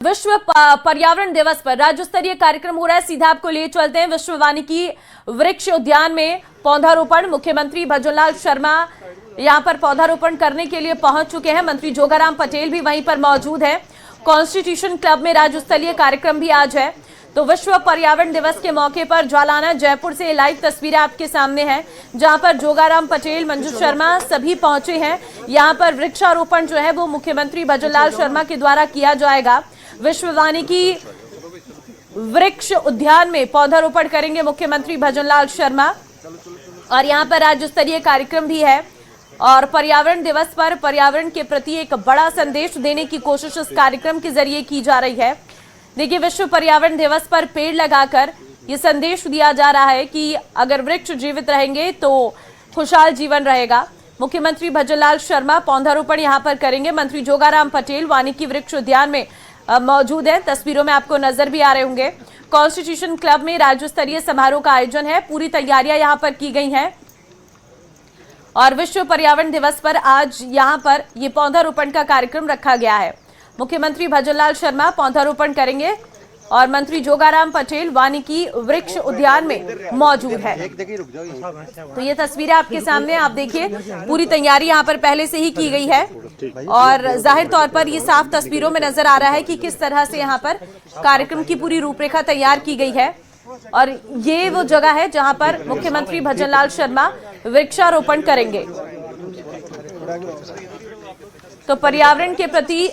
विश्व पर्यावरण दिवस पर राज्य स्तरीय कार्यक्रम हो रहा है। सीधा आपको ले चलते हैं विश्व वानिकी वृक्ष उद्यान में पौधारोपण। मुख्यमंत्री भजनलाल शर्मा यहां पर पौधारोपण करने के लिए पहुंच चुके हैं। मंत्री जोगाराम पटेल भी वहीं पर मौजूद है। कॉन्स्टिट्यूशन क्लब में राज्य स्तरीय कार्यक्रम भी आज है। तो विश्व पर्यावरण दिवस के मौके पर ज्वालाना जयपुर से लाइव तस्वीरें आपके सामने हैं, जहां पर जोगाराम पटेल, मंजू शर्मा सभी पहुंचे हैं। यहां पर वृक्षारोपण जो है वो मुख्यमंत्री भजनलाल शर्मा के द्वारा किया जाएगा। विश्व वानिकी वृक्ष उद्यान में पौधारोपण करेंगे मुख्यमंत्री भजनलाल शर्मा। और यहाँ पर राज्य स्तरीय कार्यक्रम भी है और पर्यावरण दिवस पर पर्यावरण के प्रति एक बड़ा संदेश देने की कोशिश इस कार्यक्रम के जरिए की जा रही है। देखिए, विश्व पर्यावरण दिवस पर पेड़ लगाकर ये संदेश दिया जा रहा है कि अगर वृक्ष जीवित रहेंगे तो खुशहाल जीवन रहेगा। मुख्यमंत्री भजनलाल शर्मा पौधारोपण यहाँ पर करेंगे। मंत्री जोगाराम पटेल वानिकी वृक्ष उद्यान में मौजूद है। तस्वीरों में आपको नजर भी आ रहे होंगे। कॉन्स्टिट्यूशन क्लब में राज्य स्तरीय समारोह का आयोजन है। पूरी तैयारियां यहां पर की गई हैं और विश्व पर्यावरण दिवस पर आज यहां पर ये पौधारोपण का कार्यक्रम रखा गया है। मुख्यमंत्री भजनलाल शर्मा पौधारोपण करेंगे और मंत्री जोगाराम पटेल वानिकी वृक्ष उद्यान में मौजूद है। तो ये तस्वीरें आपके सामने, आप देखिए पूरी तैयारी यहाँ पर पहले से ही की गई है और जाहिर तौर पर ये साफ तस्वीरों में नजर आ रहा है कि किस तरह से यहाँ पर कार्यक्रम की पूरी रूपरेखा तैयार की गई है। और ये वो जगह है जहाँ पर मुख्यमंत्री भजनलाल शर्मा वृक्षारोपण करेंगे। तो पर्यावरण के प्रति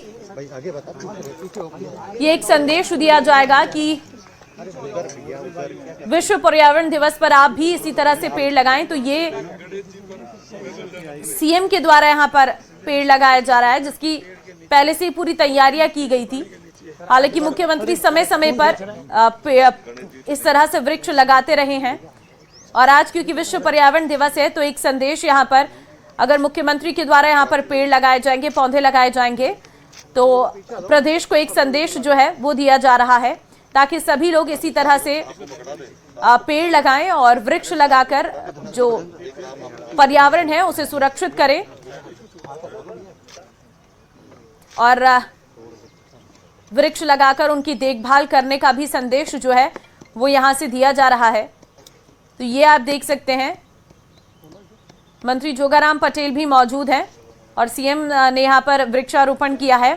ये एक संदेश दिया जाएगा कि विश्व पर्यावरण दिवस पर आप भी इसी तरह से पेड़ लगाएं। तो ये सीएम के द्वारा यहाँ पर पेड़ लगाया जा रहा है, जिसकी पहले से ही पूरी तैयारियां की गई थी। हालांकि मुख्यमंत्री समय समय पर इस तरह से वृक्ष लगाते रहे हैं और आज क्योंकि विश्व पर्यावरण दिवस है तो एक संदेश यहाँ पर, अगर मुख्यमंत्री के द्वारा यहाँ पर पेड़ लगाए जाएंगे, पौधे लगाए जाएंगे, तो प्रदेश को एक संदेश जो है वो दिया जा रहा है ताकि सभी लोग इसी तरह से पेड़ लगाएं और वृक्ष लगाकर जो पर्यावरण है उसे सुरक्षित करें। और वृक्ष लगाकर उनकी देखभाल करने का भी संदेश जो है वो यहां से दिया जा रहा है। तो ये आप देख सकते हैं, मंत्री जोगाराम पटेल भी मौजूद हैं और सीएम ने यहाँ पर वृक्षारोपण किया है।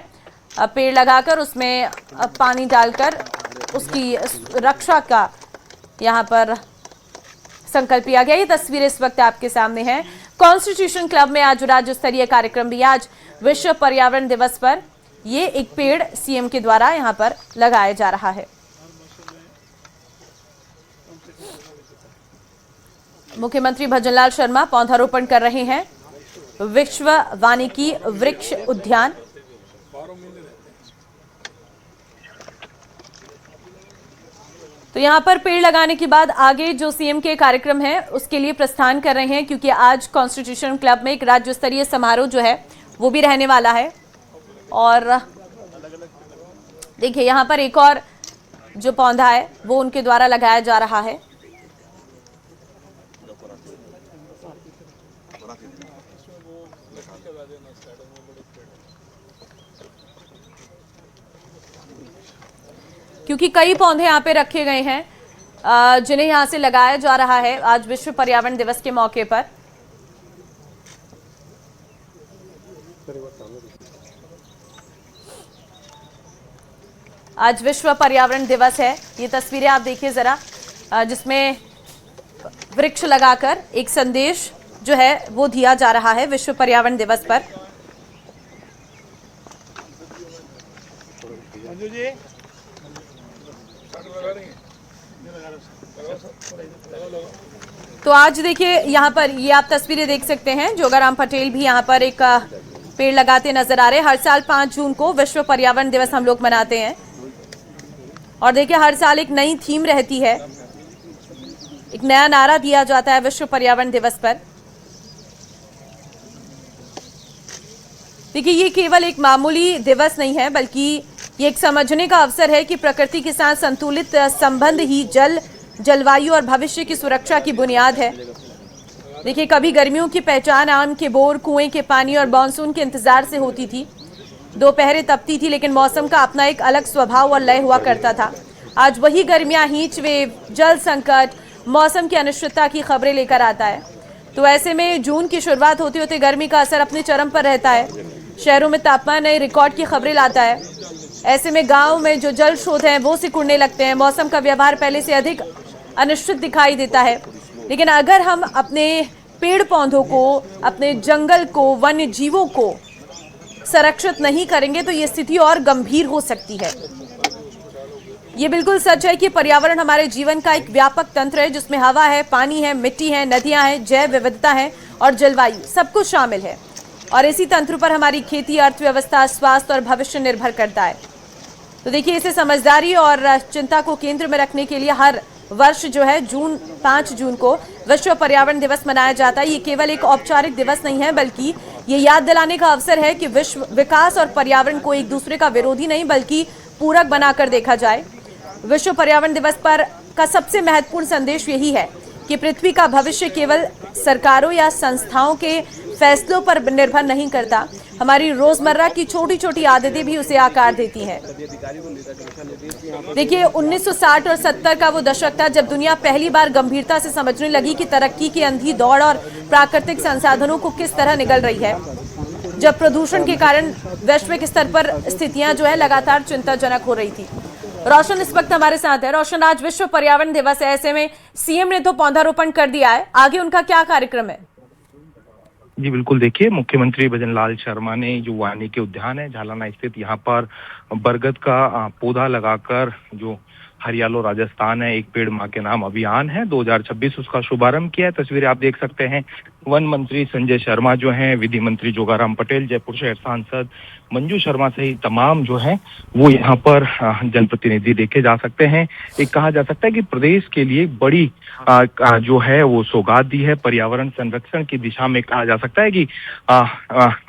पेड़ लगाकर उसमें पानी डालकर उसकी रक्षा का यहाँ पर संकल्प लिया गया। ये तस्वीरें इस वक्त आपके सामने हैं। कॉन्स्टिट्यूशन क्लब में आज राज्य स्तरीय कार्यक्रम भी, आज विश्व पर्यावरण दिवस पर ये एक पेड़ सीएम के द्वारा यहाँ पर लगाया जा रहा है। मुख्यमंत्री भजनलाल शर्मा पौधारोपण कर रहे हैं विश्व वानिकी वृक्ष उद्यान। तो यहां पर पेड़ लगाने के बाद आगे जो सीएम के कार्यक्रम है उसके लिए प्रस्थान कर रहे हैं, क्योंकि आज कॉन्स्टिट्यूशन क्लब में एक राज्य स्तरीय समारोह जो है वो भी रहने वाला है। और देखिए, यहां पर एक और जो पौधा है वो उनके द्वारा लगाया जा रहा है। क्योंकि कई पौधे यहाँ पे रखे गए हैं जिन्हें यहाँ से लगाया जा रहा है आज विश्व पर्यावरण दिवस के मौके पर। आज विश्व पर्यावरण दिवस है। ये तस्वीरें आप देखिए जरा, जिसमें वृक्ष लगाकर एक संदेश जो है वो दिया जा रहा है विश्व पर्यावरण दिवस पर। तो आज देखिए यहाँ पर ये आप तस्वीरें देख सकते हैं, जोगाराम पटेल भी यहाँ पर एक पेड़ लगाते नजर आ रहे हैं। हर साल 5 जून को विश्व पर्यावरण दिवस हम लोग मनाते हैं और देखिए हर साल एक नई थीम रहती है, एक नया नारा दिया जाता है विश्व पर्यावरण दिवस पर। देखिए, ये केवल एक मामूली दिवस नहीं है, बल्कि ये एक समझने का अवसर है कि प्रकृति के साथ संतुलित संबंध ही जलवायु और भविष्य की सुरक्षा की बुनियाद है। देखिए, कभी गर्मियों की पहचान आम के बोर, कुएं के पानी और मानसून के इंतजार से होती थी, दोपहरें तपती थी, लेकिन मौसम का अपना एक अलग स्वभाव और लय हुआ करता था। आज वही गर्मियां, हीट वेव, जल संकट, मौसम की अनिश्चितता की खबरें लेकर आता है। तो ऐसे में जून की शुरुआत होते होते गर्मी का असर अपने चरम पर रहता है। शहरों में तापमान नए रिकॉर्ड की खबरें लाता है। ऐसे में गांव में जो जल स्रोत हैं वो सिकुड़ने लगते हैं। मौसम का व्यवहार पहले से अधिक अनिश्चित दिखाई देता है। लेकिन अगर हम अपने पेड़ पौधों को, अपने जंगल को, वन्य जीवों को संरक्षित नहीं करेंगे तो ये स्थिति और गंभीर हो सकती है। ये बिल्कुल सच है कि पर्यावरण हमारे जीवन का एक व्यापक तंत्र है, जिसमें हवा है, पानी है, मिट्टी है, नदियां हैं, जैव विविधता है और जलवायु, सब कुछ शामिल है। और इसी तंत्र पर हमारी खेती, अर्थव्यवस्था, स्वास्थ्य और भविष्य निर्भर करता है। तो देखिए, इसे समझदारी और चिंता को केंद्र में रखने के लिए हर वर्ष जो है 5 जून को विश्व पर्यावरण दिवस मनाया जाता है। ये केवल एक औपचारिक दिवस नहीं है, बल्कि ये याद दिलाने का अवसर है कि विश्व विकास और पर्यावरण को एक दूसरे का विरोधी नहीं बल्कि पूरक बनाकर देखा जाए। विश्व पर्यावरण दिवस पर का सबसे महत्वपूर्ण संदेश यही है कि पृथ्वी का भविष्य केवल सरकारों या संस्थाओं के फैसलों पर निर्भर नहीं करता। हमारी रोजमर्रा की छोटी छोटी आदतें भी उसे आकार देती हैं। देखिए, 1960 और 70 का वो दशक था जब दुनिया पहली बार गंभीरता से समझने लगी कि तरक्की की अंधी दौड़ और प्राकृतिक संसाधनों को किस तरह निगल रही है। जब प्रदूषण के कारण वैश्विक स्तर पर स्थितियां जो है लगातार चिंताजनक हो रही थी। रोशन इस वक्त हमारे साथ है। रोशन, आज विश्व पर्यावरण दिवस है, ऐसे में सीएम ने तो पौधारोपण कर दिया है, आगे उनका क्या कार्यक्रम है? जी बिल्कुल, देखिए, मुख्यमंत्री भजनलाल शर्मा ने जो वाल्मीकि उद्यान है झालाना स्थित, यहाँ पर बरगद का पौधा लगाकर जो हरियालो राजस्थान है, एक पेड़ माँ के नाम अभियान है 2026, उसका शुभारंभ किया है। तस्वीरें आप देख सकते हैं। वन मंत्री संजय शर्मा जो हैं, विधि मंत्री जोगाराम पटेल, जयपुर शहर सांसद मंजू शर्मा सहित तमाम जो है वो यहाँ पर जनप्रतिनिधि देखे जा सकते हैं। एक कहा जा सकता है कि प्रदेश के लिए बड़ी जो है वो सौगात दी है पर्यावरण संरक्षण की दिशा में। कहा जा सकता है कि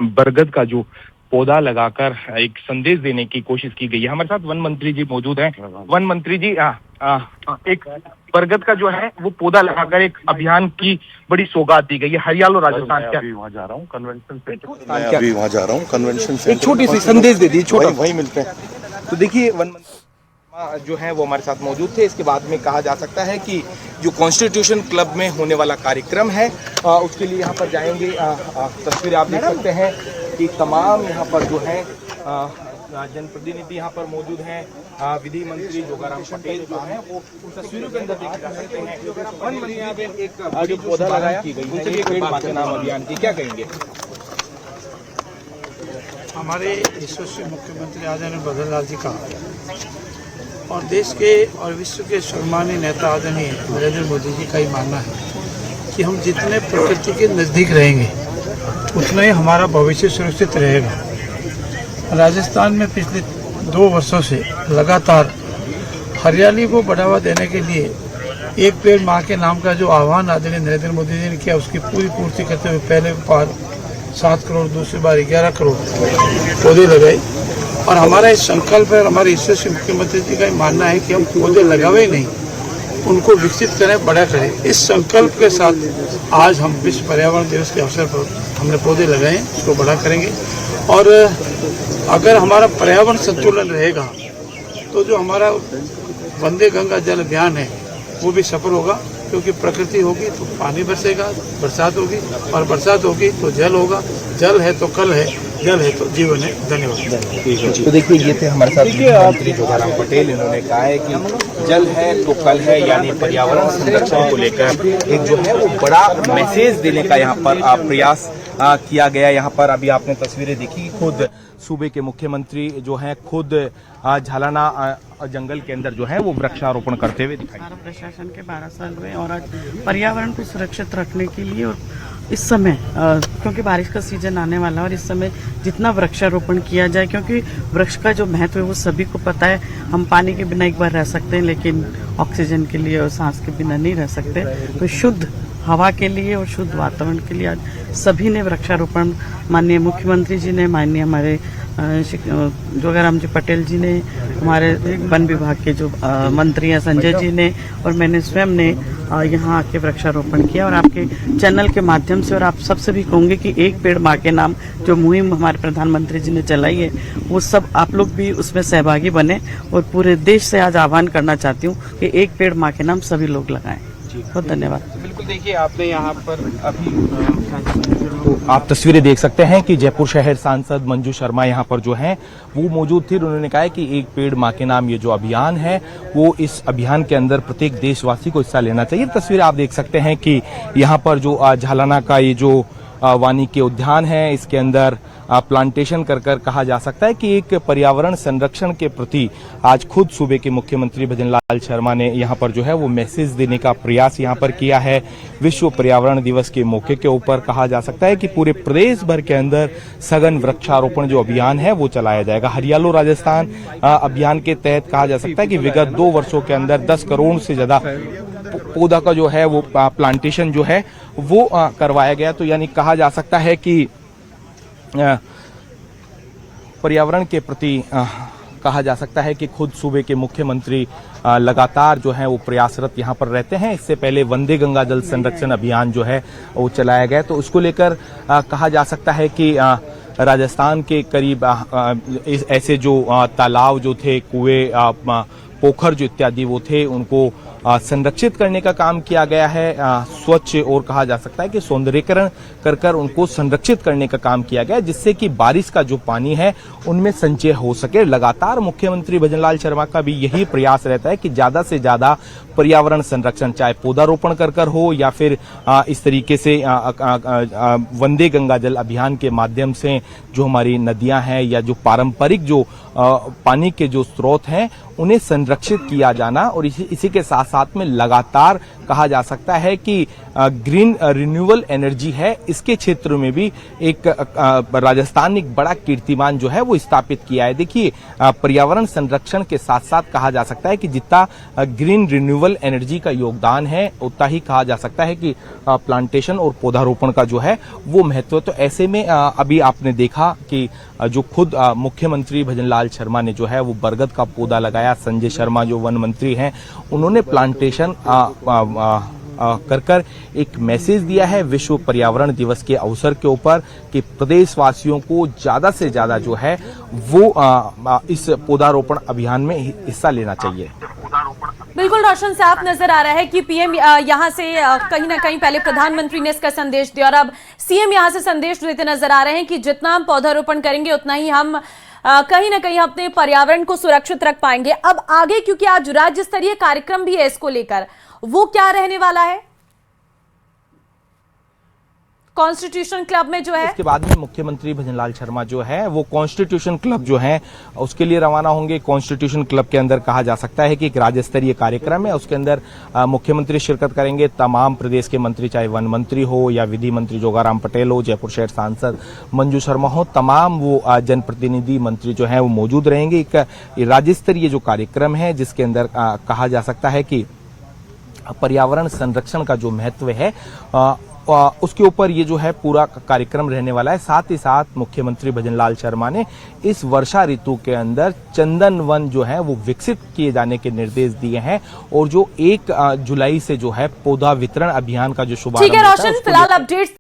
बरगद का जो पौधा लगाकर एक संदेश देने की कोशिश की गई है। हमारे साथ वन मंत्री जी मौजूद हैं। वन मंत्री जी, एक बरगद का जो है वो पौधा लगाकर एक अभियान की बड़ी सौगात दी गई है। हरियालो राजस्थान, क्या अभी वहाँ जा रहा हूँ कन्वेंशन सेंटर, अभी वहाँ जा रहा हूँ कन्वेंशन सेंटर, एक छोटी सी संदेश दे दी, छोटा वहीं मिलते हैं। तो देखिए, वन मंत्री जो है वो हमारे साथ मौजूद थे। इसके बाद में कहा जा सकता है कि जो कॉन्स्टिट्यूशन क्लब में होने वाला कार्यक्रम है उसके लिए यहाँ पर जाएंगे। तस्वीरें आप देख सकते हैं कि तमाम यहाँ पर जो है जनप्रतिनिधि यहाँ पर मौजूद हैं। विधि मंत्री जोगाराम पटेल जो हैं वो उन तस्वीरों के अंदर देखे जा सकते हैं। वन मंत्री ने एक जो पौधा लगाया की गई है, एक पेड़ माँ के नाम अभियान की, क्या कहेंगे? हमारे यशस्वी मुख्यमंत्री आदरणीय भजनलाल जी का और देश के और विश्व के सम्मानीय नेता आदरणीय नरेंद्र मोदी जी का ही मानना है कि हम जितने प्रकृति के नज़दीक रहेंगे उतना ही हमारा भविष्य सुरक्षित रहेगा। राजस्थान में पिछले 2 वर्षों से लगातार हरियाली को बढ़ावा देने के लिए एक पेड़ माँ के नाम का जो आह्वान आदरणीय नरेंद्र मोदी जी ने किया, उसकी पूरी पूर्ति करते हुए पहले बार 7 करोड़, दूसरी बार 11 करोड़ पौधे लगाए। और हमारा इस संकल्प है, हमारे यशस्वी मुख्यमंत्री जी का मानना है कि हम पौधे लगावे नहीं, उनको विकसित करें, बड़ा करें। इस संकल्प के साथ आज हम विश्व पर्यावरण दिवस के अवसर पर हमने पौधे लगाए, उसको बड़ा करेंगे। और अगर हमारा पर्यावरण संतुलन रहेगा तो जो हमारा वंदे गंगा जल अभियान है वो भी सफल होगा, क्योंकि प्रकृति होगी तो पानी बरसेगा, बरसात होगी और बरसात होगी तो जल होगा, जल है तो कल है, जल है तो जीवन है। धन्यवाद। तो देखिए, ये थे हमारे साथ मंत्री जोगाराम पटेल। इन्होंने कहा है कि जल है तो कल है, यानी पर्यावरण संरक्षण को लेकर एक जो है वो बड़ा मैसेज देने का यहाँ पर प्रयास किया गया। यहाँ पर अभी आपने तस्वीरें देखी, खुद सूबे के मुख्यमंत्री जो हैं खुद झालाना जंगल के अंदर जो है वो वृक्षारोपण करते हुए दिखाई। हमारा प्रशासन के 12 साल हुए और आज पर्यावरण को सुरक्षित रखने के लिए और इस समय क्योंकि बारिश का सीजन आने वाला है और इस समय जितना वृक्षारोपण किया जाए, क्योंकि वृक्ष का जो महत्व है वो सभी को पता है। हम पानी के बिना एक बार रह सकते हैं, लेकिन ऑक्सीजन के लिए और सांस के बिना नहीं रह सकते। तो शुद्ध हवा के लिए और शुद्ध वातावरण के लिए आज सभी ने वृक्षारोपण, माननीय मुख्यमंत्री जी ने, माननीय हमारे जोगाराम जी पटेल जी ने, हमारे वन विभाग के जो मंत्री हैं संजय जी ने, और मैंने स्वयं ने यहाँ आके वृक्षारोपण किया। और आपके चैनल के माध्यम से और आप सबसे भी कहूँगी कि एक पेड़ माँ के नाम जो मुहिम हमारे प्रधानमंत्री जी ने चलाई है, वो सब आप लोग भी उसमें सहभागी बने। और पूरे देश से आज आह्वान करना चाहती हूँ कि एक पेड़ माँ के नाम सभी लोग लगाएं। बहुत धन्यवाद। बिल्कुल, देखिए आपने यहाँ पर अभी तो आप तस्वीरें देख सकते हैं कि जयपुर शहर सांसद मंजू शर्मा यहाँ पर जो हैं वो मौजूद थी। उन्होंने कहा है कि एक पेड़ माँ के नाम ये जो अभियान है वो इस अभियान के अंदर प्रत्येक देशवासी को हिस्सा लेना चाहिए। तस्वीरें आप देख सकते हैं कि यहाँ पर जो झालाना का ये जो वानिकी उद्यान है, इसके अंदर प्लांटेशन कर कहा जा सकता है कि एक पर्यावरण संरक्षण के प्रति आज खुद सूबे के मुख्यमंत्री भजनलाल शर्मा ने यहाँ पर जो है वो मैसेज देने का प्रयास यहाँ पर किया है। विश्व पर्यावरण दिवस के मौके के ऊपर कहा जा सकता है कि पूरे प्रदेश भर के अंदर सघन वृक्षारोपण जो अभियान है वो चलाया जाएगा। हरियालो राजस्थान अभियान के तहत कहा जा सकता है कि विगत 2 वर्षों के अंदर 10 करोड़ से ज्यादा पौधा का जो है वो प्लांटेशन जो है वो करवाया गया। तो यानी कहा जा सकता है कि पर्यावरण के प्रति कहा जा सकता है कि खुद सूबे के मुख्यमंत्री लगातार जो है वो प्रयासरत यहाँ पर रहते हैं। इससे पहले वंदे गंगा जल संरक्षण अभियान जो है वो चलाया गया, तो उसको लेकर कहा जा सकता है कि राजस्थान के करीब ऐसे जो तालाब जो थे, कुएं, पोखर जो इत्यादि वो थे, उनको संरक्षित करने का काम किया गया है। स्वच्छ और कहा जा सकता है कि सौंदर्यीकरण कर उनको संरक्षित करने का काम किया गया, जिससे कि बारिश का जो पानी है उनमें संचय हो सके। लगातार मुख्यमंत्री भजनलाल शर्मा का भी यही प्रयास रहता है कि ज्यादा से ज्यादा पर्यावरण संरक्षण, चाहे पौधारोपण कर हो या फिर इस तरीके से वंदे गंगा जल अभियान के माध्यम से जो हमारी नदियां हैं या जो पारंपरिक जो पानी के जो स्रोत हैं उन्हें संरक्षित किया जाना। और इसी के साथ साथ में लगातार कहा जा सकता है कि ग्रीन रिन्यूएबल एनर्जी है, इसके क्षेत्र में भी एक राजस्थान ने एक बड़ा कीर्तिमान जो है वो स्थापित किया है। देखिए, पर्यावरण संरक्षण के साथ साथ कहा जा सकता है कि जितना ग्रीन रिन्यूएबल एनर्जी का योगदान है उतना ही कहा जा सकता है कि प्लांटेशन और पौधारोपण का जो है वो महत्व। तो ऐसे में अभी आपने देखा कि जो खुद मुख्यमंत्री भजनलाल शर्मा ने जो है वो बरगद का पौधा लगाया। संजय शर्मा जो वन मंत्री हैं उन्होंने प्लांटेशन कर एक मैसेज दिया है विश्व पर्यावरण दिवस के अवसर के ऊपर कि प्रदेशवासियों को ज्यादा से ज्यादा जो है वो इस पौधारोपण अभियान में हिस्सा लेना चाहिए। बिल्कुल रोशन साफ नजर आ रहा है कि पीएम यहाँ से कहीं ना कहीं पहले प्रधानमंत्री ने इसका संदेश दिया और अब सीएम यहाँ से संदेश देते नजर आ रहे हैं कि जितना हम पौधारोपण करेंगे उतना ही हम कहीं ना कहीं अपने पर्यावरण को सुरक्षित रख पाएंगे। अब आगे, क्योंकि आज राज्य स्तरीय कार्यक्रम भी है इसको लेकर, वो क्या रहने वाला है कॉन्स्टिट्यूशन क्लब में जो है? इसके बाद में मुख्यमंत्री भजनलाल शर्मा जो है वो कॉन्स्टिट्यूशन क्लब जो है उसके लिए रवाना होंगे। कॉन्स्टिट्यूशन क्लब के अंदर कहा जा सकता है कि एक राज्य स्तरीय कार्यक्रम है, उसके अंदर मुख्यमंत्री शिरकत करेंगे। तमाम प्रदेश के मंत्री, चाहे वन मंत्री हो या विधि मंत्री जोगाराम पटेल हो, जयपुर शहर सांसद मंजू शर्मा हो, तमाम वो जनप्रतिनिधि मंत्री जो है वो मौजूद रहेंगे। एक राज्य स्तरीय जो कार्यक्रम है जिसके अंदर कहा जा सकता है कि पर्यावरण संरक्षण का जो महत्व है उसके ऊपर ये जो है पूरा कार्यक्रम रहने वाला है। साथ ही साथ मुख्यमंत्री भजनलाल शर्मा ने इस वर्षा ऋतु के अंदर चंदन वन जो है वो विकसित किए जाने के निर्देश दिए हैं और जो 1 जुलाई से जो है पौधा वितरण अभियान का जो शुभारंभ ठीक है रोशन, फिलहाल अपडेट